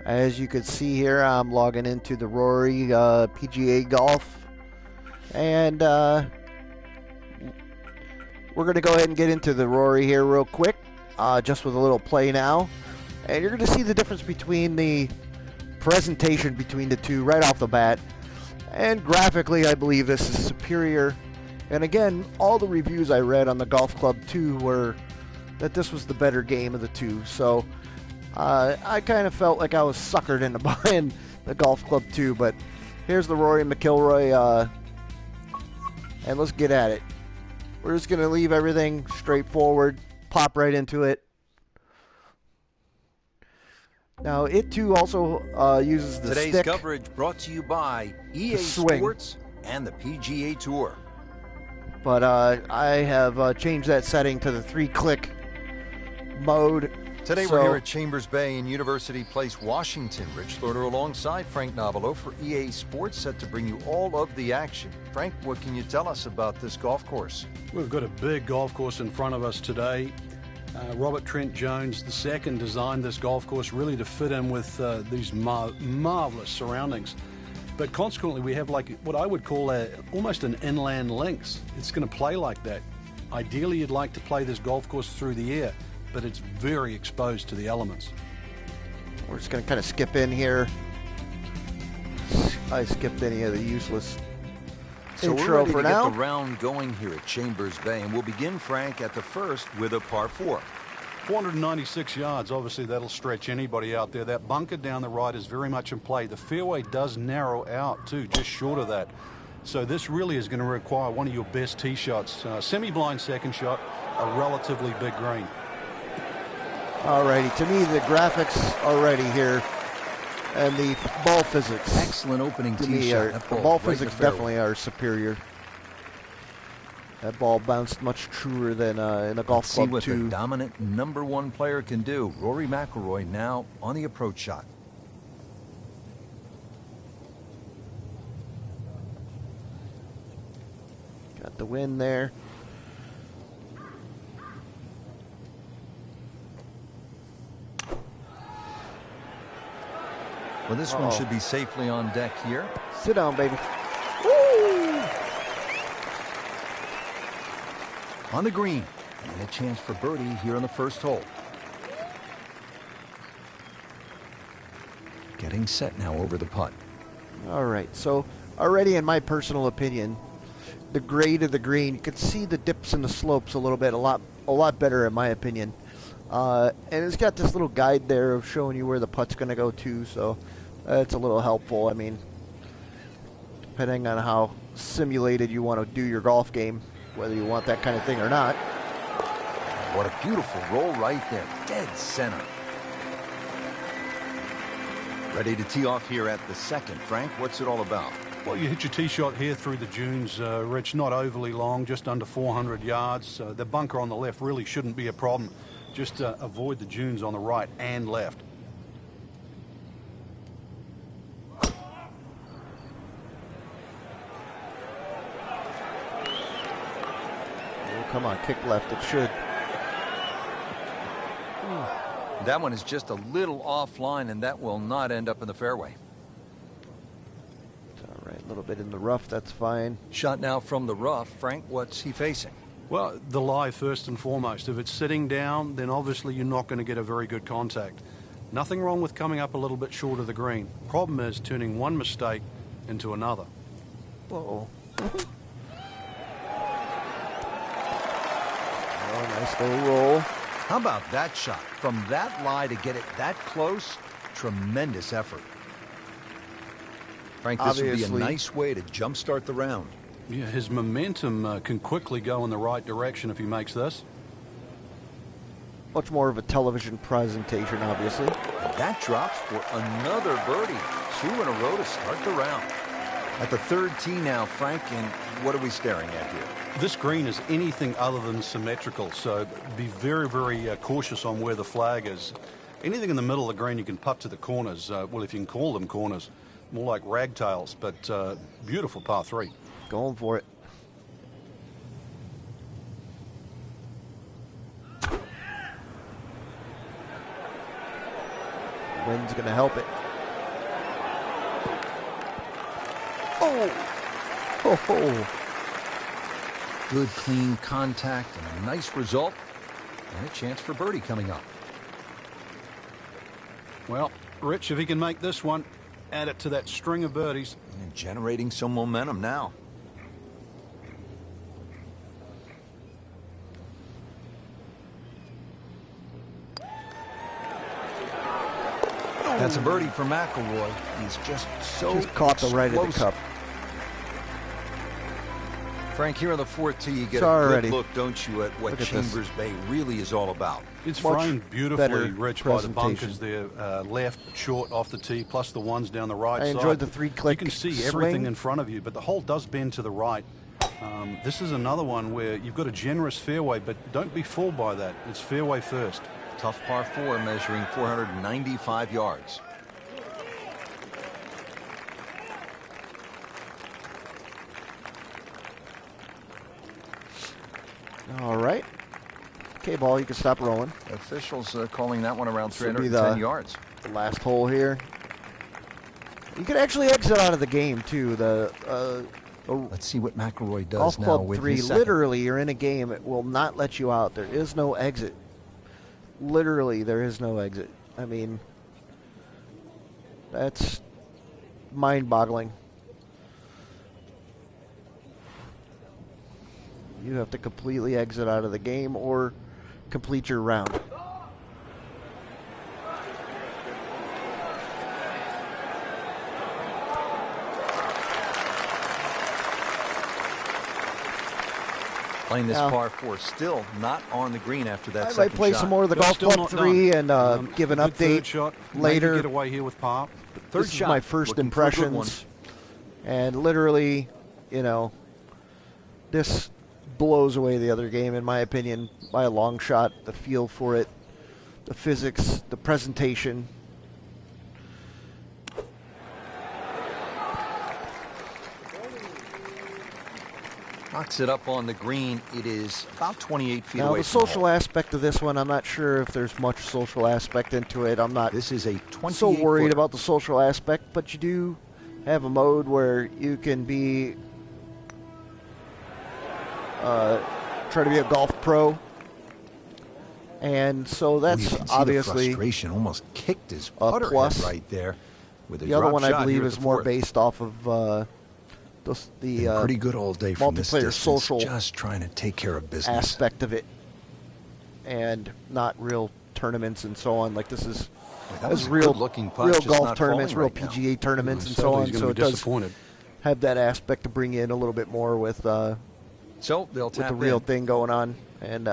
As you can see here, I'm logging into the Rory PGA Golf, and we're going to go ahead and get into the Rory here real quick, just with a little play now. And you're going to see the difference between the presentation between the two right off the bat. And graphically, I believe this is superior. And again, all the reviews I read on the Golf Club 2 were that this was the better game of the two. So I kind of felt like I was suckered into buying the Golf Club 2. But here's the Rory McIlroy, and let's get at it. We're just going to leave everything straightforward, pop right into it. Now, it too also uses the Today's stick. coverage brought to you by EA Sports and the PGA Tour. But I have changed that setting to the 3-click mode. Today we're here at Chambers Bay in University Place, Washington. Rich Lerner alongside Frank Navalo for EA Sports, set to bring you all of the action. Frank, what can you tell us about this golf course? We've got a big golf course in front of us today. Robert Trent Jones II designed this golf course really to fit in with these marvelous surroundings. But consequently, we have like what I would call almost an inland links. It's going to play like that. Ideally, you'd like to play this golf course through the air, but it's very exposed to the elements. We're just going to kind of skip in here. I skipped any of the useless So intro we're ready for to now. get the round going here at Chambers Bay, and we'll begin, Frank, at the first with a par 4. 496 yards, obviously that'll stretch anybody out there. That bunker down the right is very much in play. The fairway does narrow out too, just short of that. So this really is going to require one of your best tee shots. Semi-blind second shot, a relatively big green. Alrighty, to me the graphics already here and the ball physics Excellent opening to tee me shot. are, That the ball ball right in the physics fairway. definitely are superior. That ball bounced much truer than in the Golf Let's Club see what 2. the dominant #1 player can do. Rory McIlroy now on the approach shot. Got the win there. Well, this one should be safely on deck here. Sit down, baby. Woo! On the green, and a chance for birdie here on the first hole. Getting set now over the putt. All right, so already in my personal opinion, the grade of the green, you can see the dips and the slopes a little bit, a lot better in my opinion. And it's got this little guide there of showing you where the putt's going to go to, so it's a little helpful. I mean, depending on how simulated you want to do your golf game, whether you want that kind of thing or not. What a beautiful roll right there, dead center. Ready to tee off here at the second. Frank, what's it all about? Well, you hit your tee shot here through the dunes, Rich, not overly long, just under 400 yards. The bunker on the left really shouldn't be a problem. Just avoid the dunes on the right and left. Oh, come on, kick left, it should. That one is just a little offline, and that will not end up in the fairway. It's all right, a little bit in the rough, that's fine. Shot now from the rough. Frank, what's he facing? Well, the lie first and foremost. If it's sitting down, then obviously you're not going to get a very good contact. Nothing wrong with coming up a little bit short of the green. Problem is turning one mistake into another. Whoa. Oh, nice little roll. How about that shot? From that lie to get it that close, tremendous effort. Frank, this would be a Obviously. nice way to jumpstart the round. Yeah, his momentum can quickly go in the right direction if he makes this. Much more of a television presentation, obviously. And that drops for another birdie. 2 in a row to start the round. At the third tee now, Frank, and what are we staring at here? This green is anything other than symmetrical, so be very, very cautious on where the flag is. Anything in the middle of the green you can putt to the corners. Well, if you can call them corners, more like ragtails, but beautiful par 3. Going for it. Wind's going to help it. Oh! Good, clean contact and a nice result. And a chance for birdie coming up. Well, Rich, if he can make this one, add it to that string of birdies. And generating some momentum now. That's a birdie for McIlroy. He's just so Just caught the right of the explosive. cup. Frank, here on the 4th tee, you get It's a already. good look, don't you, at what Look at Chambers Bay really is all about. It's Much framed beautifully, better Rich, by the presentation. bunkers there. Left, short, off the tee, plus the ones down the right I side. enjoyed the 3-click You can see swing. everything in front of you, but the hole does bend to the right. This is another one where you've got a generous fairway, but don't be fooled by that. It's fairway first. Tough par 4 measuring 495 yards. All right. Okay, ball, you can stop rolling. Officials calling that one around This would be 310 yards. The last hole here. You can actually exit out of the game, too. The Let's see what McIlroy does Golf now Club with 3, his second. literally, you're in a game. It will not let you out. There is no exit. Literally, there is no exit. I mean, that's mind-boggling. You have to completely exit out of the game or complete your round. Playing this Now, par 4, still not on the green after that I second might play shot. some more of the But Golf still Club not 3 done. and give an Good third update shot. later. Maybe get away here with par. Third This is shot. my first Looking for a good one. impressions. And literally, you know, this blows away the other game, in my opinion, by a long shot. The feel for it, the physics, the presentation. Knocks it up on the green. It is about 28 feet Now, away the from the social hole. aspect of this one, I'm not sure if there's much social aspect into it. I'm not This is a 28 so worried footer. about the social aspect, but you do have a mode where you can be try to be a golf pro, and so You that's can see the obviously frustration almost kicked his a putter plus. head right there. With a the other drop one. shot I believe here at is the more fourth. based off of the Been pretty good all day from this multiplayer distance, social just trying to take care of business. aspect of it, and not real tournaments and so on. Like this is That as was a real, good-looking putt, real just golf not tournaments, real falling right now. PGA tournaments, and so Sadly, on. he's So going it to be does disappointed. have that aspect to bring in a little bit more with So they'll tap the real in. thing going on, and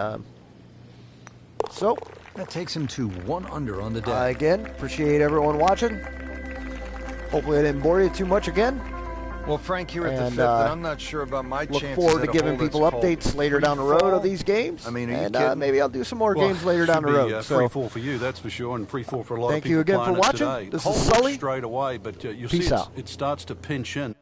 so That takes him to 1 under on the day. again, appreciate everyone watching. Hopefully, I didn't bore you too much again. Well, Frank, here at the And, 5th, and I'm not sure about my Look chances forward to at a giving hole that's people called updates later free down the road fall. of these games. I mean, are you and kidding? maybe I'll do some more Well, games later down the should road. be, So free fall for you, that's for sure, and free fall for a lot Thank of you people again for playing it watching. today. This Hole is looks Sully. straight away, but you'll Peace see out. it starts to pinch in.